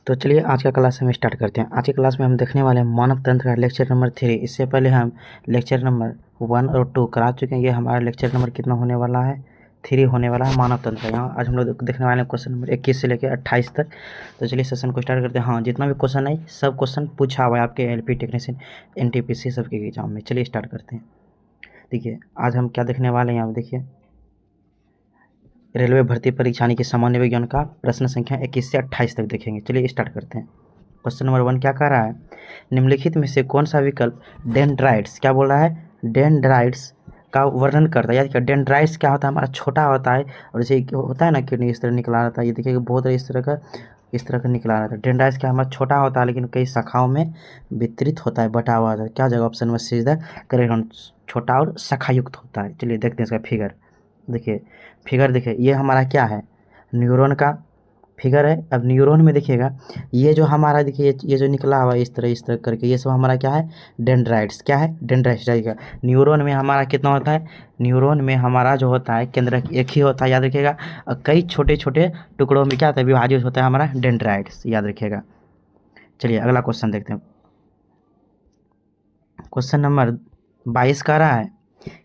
तो चलिए आज का क्लास हम स्टार्ट करते हैं। आज की क्लास में हम देखने वाले हैं मानव तंत्र का लेक्चर नंबर 3। इससे पहले हम लेक्चर नंबर 1 और 2 करा चुके हैं। ये हमारा लेक्चर नंबर कितना होने वाला है, 3 होने वाला है मानव तंत्र। यहाँ आज हम लोग देखने वाले हैं क्वेश्चन नंबर 21 से लेकर 28 तक। तो चलिए सेशन को स्टार्ट करते हैं। हाँ, जितना भी क्वेश्चन है सब क्वेश्चन पूछा हुआ है आपके LP टेक्नीशियन, NTPC सबके एग्जाम में। चलिए स्टार्ट करते हैं। देखिए आज हम क्या देखने वाले हैं, यहाँ देखिए रेलवे भर्ती परीक्षा की सामान्य विज्ञान का प्रश्न संख्या 21 से 28 तक देखेंगे। चलिए स्टार्ट करते हैं। क्वेश्चन नंबर 1 क्या कह रहा है, निम्नलिखित में से कौन सा विकल्प डेंड्राइट्स, क्या बोल रहा है, डेंड्राइट्स का वर्णन करता है। याद क्या, डेंड्राइट्स क्या होता है, हमारा छोटा होता है और जैसे होता है ना किडनी इस तरह निकला रहता है। ये देखिए बहुत इस तरह का निकला रहता है। डेंड्राइट्स क्या हमारा छोटा होता है लेकिन कई शाखाओं में वितरित होता है, बटा हुआ होता है। क्या जगह ऑप्शन में सी इज द करेक्ट, छोटा और शाखायुक्त होता है। चलिए देखते हैं इसका फिगर। देखिए फिगर देखिए, ये हमारा क्या है, न्यूरॉन का फिगर है। अब न्यूरॉन में देखिएगा ये जो हमारा देखिए ये जो निकला हुआ है इस तरह करके, ये सब हमारा क्या है, डेंड्राइट्स। क्या है, डेंड्राइट्स का। न्यूरॉन में हमारा कितना होता है, न्यूरॉन में हमारा जो होता है केंद्रक एक ही होता है, याद रखिएगा। और कई छोटे छोटे टुकड़ों में क्या होता है, विभाजित होता है हमारा डेंड्राइट्स, याद रखिएगा। चलिए अगला क्वेश्चन देखते हैं। क्वेश्चन नंबर 22 का रहा है,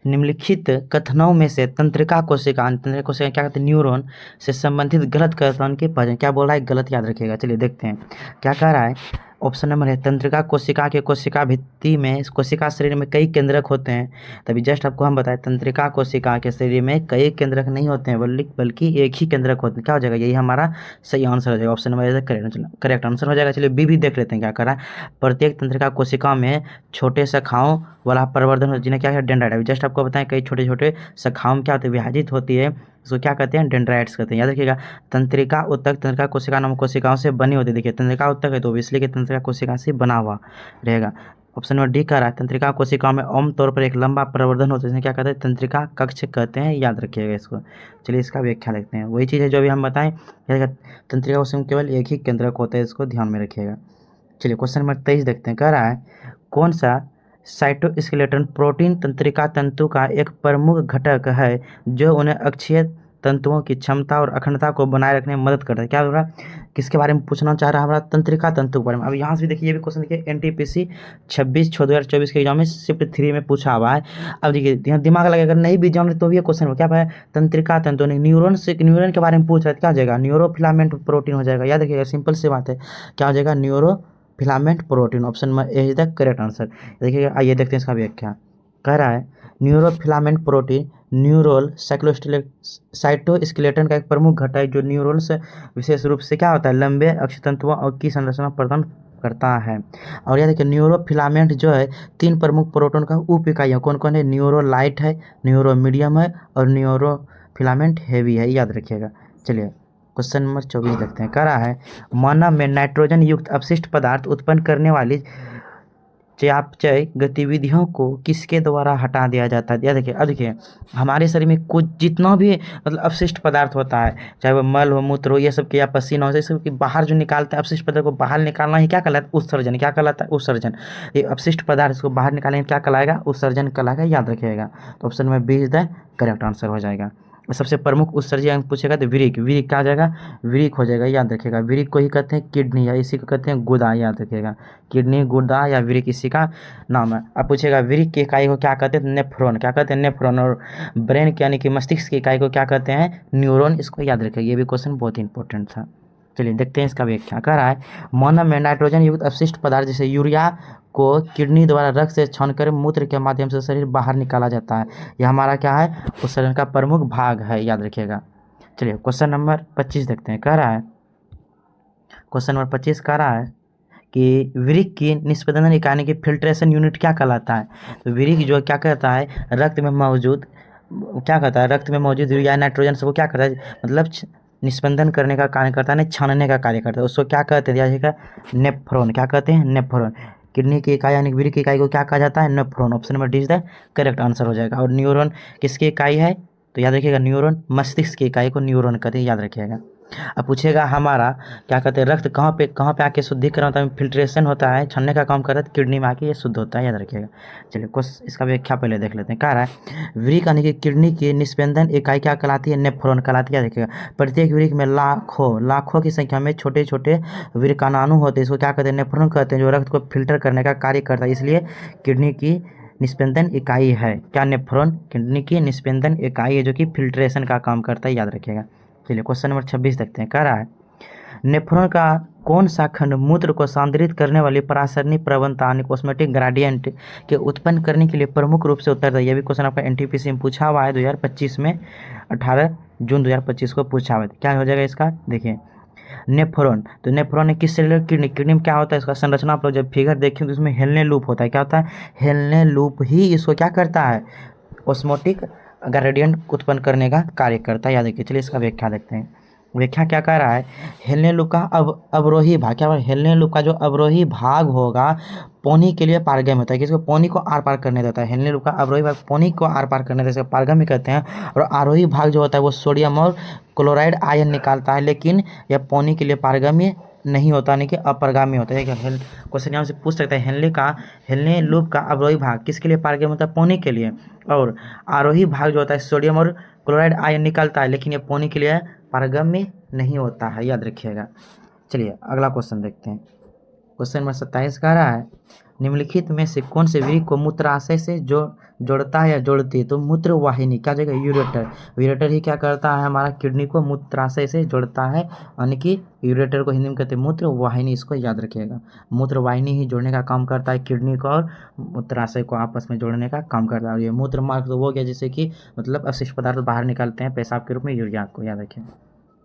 निम्नलिखित कथनों में से तंत्रिका कोशिका क्या कहते हैं, न्यूरॉन से संबंधित गलत कथन की पहचान। क्या बोल रहा है, गलत, याद रखिएगा। चलिए देखते हैं क्या कह रहा है। ऑप्शन नंबर है, तंत्रिका कोशिका के कोशिका भित्ति में, कोशिका शरीर में कई केंद्रक होते हैं। तभी जस्ट आपको हम बताएं, तंत्रिका कोशिका के शरीर में कई केंद्रक नहीं होते हैं बल्कि एक ही केंद्रक होते हैं। क्या हो जाएगा, यही हमारा सही आंसर हो जाएगा। ऑप्शन नंबर करेक्ट आंसर हो जाएगा। चलिए बी देख लेते हैं क्या कर रहा है। प्रत्येक तंत्रिका कोशिका में छोटे शाखाओं वाला प्रवर्धन हो, जिन्हें क्या है, डेंड्राइट। जस्ट आपको बताएं कई छोटे छोटे शाखाओं में क्या होते हैं, विभाजित होती है, इसको क्या कहते हैं, डेंड्राइट्स कहते हैं। याद रखिएगा, तंत्रिका उत्तक तंत्रिका कोशिका नामक कोशिकाओं से बनी होती है। देखिए तंत्रिका उत्तक है तो इसलिए कि तंत्रिका कोशिका से बना हुआ रहेगा। ऑप्शन नंबर डी कह रहा है, तंत्रिका कोशिकाओं में आम तौर पर एक लंबा प्रवर्धन होता है, जिसे क्या कहते हैं, तंत्रिका कक्ष कहते हैं। याद रखिएगा इसको। चलिए इसका व्याख्या देखते हैं। वही चीज़ है जो अभी हम बताएं, तंत्रिका कोशिका में केवल एक ही केंद्रक होता है, इसको ध्यान में रखिएगा। चलिए क्वेश्चन नंबर 23 देखते हैं। कह रहा है, कौन सा साइटोस्केलेटन प्रोटीन तंत्रिका तंतु का एक प्रमुख घटक है जो उन्हें अक्षीय तंतुओं की क्षमता और अखंडता को बनाए रखने में मदद करता है। क्या हो रहा है, किसके बारे में पूछना चाह रहा है, हमारा तंत्रिका तंतु के बारे में। अब यहाँ से देखिए ये भी क्वेश्चन देखिए NTPC 26/6/2024 के एग्जाम में शिफ्ट 3 में पूछा हुआ है। अब देखिए यहाँ दिमाग लगा, अगर नहीं भी एग्जाम तो भी ये क्वेश्चन हो क्या है, तंत्रिका तंतु न्यूरॉन न्यूरॉन के बारे में पूछ रहा है। क्या हो जाएगा, न्यूरोफिलामेंट प्रोटीन हो जाएगा। याद रखिएगा, सिंपल सी बात है। क्या हो जाएगा, न्यूरो फिलामेंट प्रोटीन। ऑप्शन में ए इज द करेक्ट आंसर। देखिए आइए देखते हैं इसका व्याख्या। कह रहा है, न्यूरोफिलामेंट प्रोटीन न्यूरोल साइटोस्केलेटन का एक प्रमुख घटक है जो न्यूरॉन से विशेष रूप से क्या होता है, लंबे अक्षतंतुओं की संरचना प्रदान करता है। और यह देखिए न्यूरोफिलामेंट जो है 3 प्रमुख प्रोटीन का उप इकाइयाँ कौन कौन है, न्यूरोलाइट है, न्यूरो मीडियम है और न्यूरोफिलामेंट हैवी है। याद रखिएगा। चलिए क्वेश्चन नंबर 24 देखते हैं। कह रहा है, मानव में नाइट्रोजन युक्त अपशिष्ट पदार्थ उत्पन्न करने वाली चयापचय गतिविधियों को किसके द्वारा हटा दिया जाता है। देखिए अब देखिए हमारे शरीर में कुछ जितना भी मतलब अपशिष्ट पदार्थ होता है, चाहे वो मल हो, मूत्र हो, ये सब के या पसीना हो, ये सब के बाहर जो निकालते हैं अपशिष्ट पदार्थ को बाहर निकालना ही क्या कहलाता है, उत्सर्जन। क्या कहलाता है, उत्सर्जन। ये अपशिष्ट पदार्थ को बाहर निकालेंगे क्या कहलाएगा, उत्सर्जन कहलाएगा। याद रखिएगा। तो ऑप्शन में B is the correct answer हो जाएगा। सबसे प्रमुख उत्सर्जन पूछेगा तो विरिक क्या आ जाएगा, विरिक हो जाएगा। याद रखिएगा, विरिक को ही कहते हैं किडनी या इसी को कहते हैं गुदा। याद रखिएगा, किडनी, गुदा या विरिक इसी का नाम है। अब पूछेगा विरिक की इकाई को क्या कहते हैं, नेफ्रॉन। क्या कहते हैं, नेफ्रॉन। और ब्रेन की यानी कि मस्तिष्क की इकाई को क्या कहते हैं, न्यूरॉन। इसको याद रखिएगा, ये भी क्वेश्चन बहुत इंपॉर्टेंट था। चलिए देखते हैं इसका व्याख्या। कह रहा है, मानव में नाइट्रोजन युक्त अपशिष्ट पदार्थ जैसे यूरिया को किडनी द्वारा रक्त से छानकर मूत्र के माध्यम से शरीर बाहर निकाला जाता है। यह हमारा क्या है, उत्सर्जन का प्रमुख भाग है। याद रखिएगा। चलिए क्वेश्चन नंबर 25 देखते हैं। कह रहा है, क्वेश्चन नंबर 25 कह रहा है कि विरिक की निष्पंदन इकाई की फिल्ट्रेशन यूनिट क्या कहलाता है। तो विरिक जो क्या कहता है, रक्त में मौजूद क्या कहता है, रक्त में मौजूद यूरिया नाइट्रोजन सबको क्या करता है, मतलब निष्पंदन करने का कार्य करता है, नहीं छानने का कार्य करता है। उसको क्या कहते हैं, नेफ्रॉन। क्या कहते हैं, नेफ्रॉन। किडनी की इकाई यानी विरिक की इकाई को क्या कहा जाता है, nephron. Option number D is the correct answer हो जाएगा। और न्यूरॉन किसकी इकाई है, तो याद रखिएगा न्यूरॉन मस्तिष्क की इकाई को न्यूरॉन कहते हैं। याद रखिएगा। अब पूछेगा हमारा क्या कहते हैं रक्त कहाँ पे आके शुद्धिकरण होता है, फिल्ट्रेशन होता है, छानने का काम करता है, किडनी में आके ये शुद्ध होता है, याद रखिएगा। चलिए कुछ इसका व्याख्या पहले देख लेते हैं। कह रहा है वृक्क यानी कि किडनी की निस्पंदन इकाई क्या कहलाती है, नेफ्रॉन कहलाती है, याद रखिएगा। प्रत्येक वृक्क में लाखों की संख्या में छोटे छोटे वृक्काणु होते हैं, इसको क्या कहते हैं, नेफ्रॉन कहते हैं, जो रक्त को फिल्टर करने का कार्य करता है, इसलिए किडनी की निस्पंदन इकाई है क्या, नेफ्रॉन किडनी की निस्पंदन इकाई है जो कि फिल्ट्रेशन का काम करता है, याद रखिएगा। चलिए क्वेश्चन नंबर 26 देखते हैं। कह रहा है नेफ्रॉन का कौन सा खंड मूत्र को सांद्रित करने वाली परासरणी प्रवणता यानी ऑस्मोटिक ग्रेडियंट के उत्पन्न करने के लिए प्रमुख रूप से उत्तरदायी है। यह भी क्वेश्चन आपका एनटीपीसी में पूछा हुआ है 2025 में, 18 जून 2025 को पूछा हुआ है। क्या हो जाएगा इसका, देखिए नेफ्रॉन, तो नेफ्रॉन किस सेलुलर किडनी में क्या होता है, इसका संरचना आप लोग जब फिगर देखें तो इसमें हेलने लूप होता है। क्या होता है, हेलने लूप ही इसको क्या करता है, ऑस्मोटिक ग्रेडियंट उत्पन्न करने का कार्य करता है, याद रखिए। चलिए इसका व्याख्या देखते हैं। व्याख्या क्या कह रहा है, हेलने लूप का अवरोही भाग, क्या हेलने लूप का जो अवरोही भाग होगा पौनी के लिए पारगम्य होता है, किसको, पौनी को आर पार करने देता है। हेलने लूप का अवरोही भाग पौनी को आर पार करने देता है, पारगम्य कहते हैं। और आरोही भाग जो होता है वो सोडियम और क्लोराइड आयन निकालता है, लेकिन यह पौनी के लिए पारगम्य नहीं होता, यानी कि अपरगामी होता है। क्वेश्चन यहाँ से पूछ सकता है हेलने लूप का अवरोही भाग किसके लिए पारगम्य होता है, पौनी के लिए। और आरोही भाग जो होता है सोडियम और क्लोराइड आयन निकालता है, लेकिन ये पौनी के लिए पारगम्य नहीं होता है, याद रखिएगा। चलिए अगला क्वेश्चन देखते हैं। क्वेश्चन नंबर 27 कह रहा है निम्नलिखित में से कौन से वृक्क को मूत्राशय से जोड़ता है या जोड़ती है, तो मूत्र वाहिनी क्या जगह, यूरेटर ही क्या करता है, हमारा किडनी को मूत्राशय से जोड़ता है, यानी कि यूरेटर को हिंदी में कहते हैं मूत्र वाहिनी, इसको याद रखिएगा। मूत्र वाहिनी ही जोड़ने का काम करता है, किडनी को और मूत्राशय को आपस में जोड़ने का काम करता है। और ये मूत्र मार्ग तो हो गया जिससे कि मतलब अवशिष्ट पदार्थ बाहर निकालते हैं पेशाब के रूप में, यूरिया को याद रखें।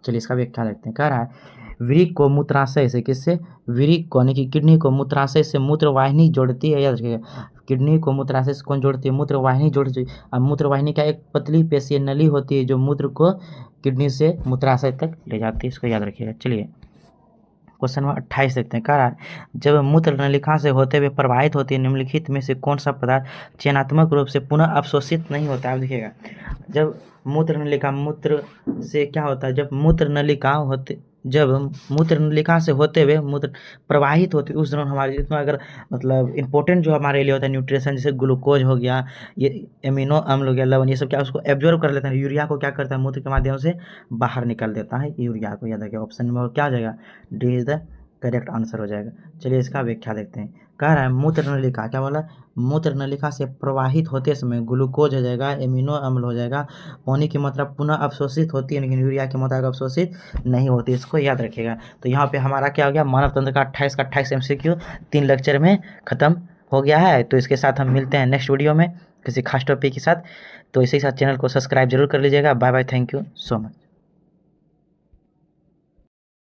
चलिए इसका व्याख्या देखते हैं। कह रहा है वृक्क को मूत्राशय से, किससे, वृक्क को यानी कि किडनी को मूत्राशय से मूत्रवाहिनी जोड़ती है, याद रखिएगा। किडनी को मूत्राशय से कौन जोड़ती है, मूत्रवाहिनी जोड़ती है। अब मूत्रवाहिनी का एक पतली पेशीय नली होती है जो मूत्र को किडनी से मूत्राशय तक ले जाती है, इसको याद रखिएगा। चलिए क्वेश्चन नंबर 28 देखते हैं। कह रहा है जब मूत्र नलिका से होते हुए प्रवाहित होती है निम्नलिखित में से कौन सा पदार्थ चयनात्मक रूप से पुनः अवशोषित नहीं होता है, आप देखिएगा। जब मूत्र नलिका से होते हुए मूत्र प्रवाहित होती है, उस दौरान हमारे जितना अगर मतलब इंपॉर्टेंट जो हमारे लिए होता है न्यूट्रिशन, जैसे ग्लूकोज हो गया, ये एमिनो अम्ल हो गया, लवण, ये सब क्या उसको एब्जॉर्ब कर लेता है, यूरिया को क्या करता है मूत्र के माध्यम से बाहर निकाल देता है, यूरिया को, याद रखिए। ऑप्शन नंबर क्या आ जाएगा, D is the correct answer हो जाएगा। चलिए इसका व्याख्या देखते हैं। कह रहा है मूत्र नलिका, क्या बोला, मूत्र नलिका से प्रवाहित होते समय ग्लूकोज हो जाएगा, एमिनो अम्ल हो जाएगा, पानी की मात्रा पुनः अवशोषित होती है, लेकिन यूरिया की मात्रा अवशोषित नहीं होती, इसको याद रखिएगा। तो यहाँ पे हमारा क्या हो गया, मानव तंत्र का 28 MCQ 3 लेक्चर में खत्म हो गया है। तो इसके साथ हम मिलते हैं नेक्स्ट वीडियो में किसी खास टॉपिक के साथ। तो इसी के साथ चैनल को सब्सक्राइब जरूर कर लीजिएगा। Bye bye, thank you so much.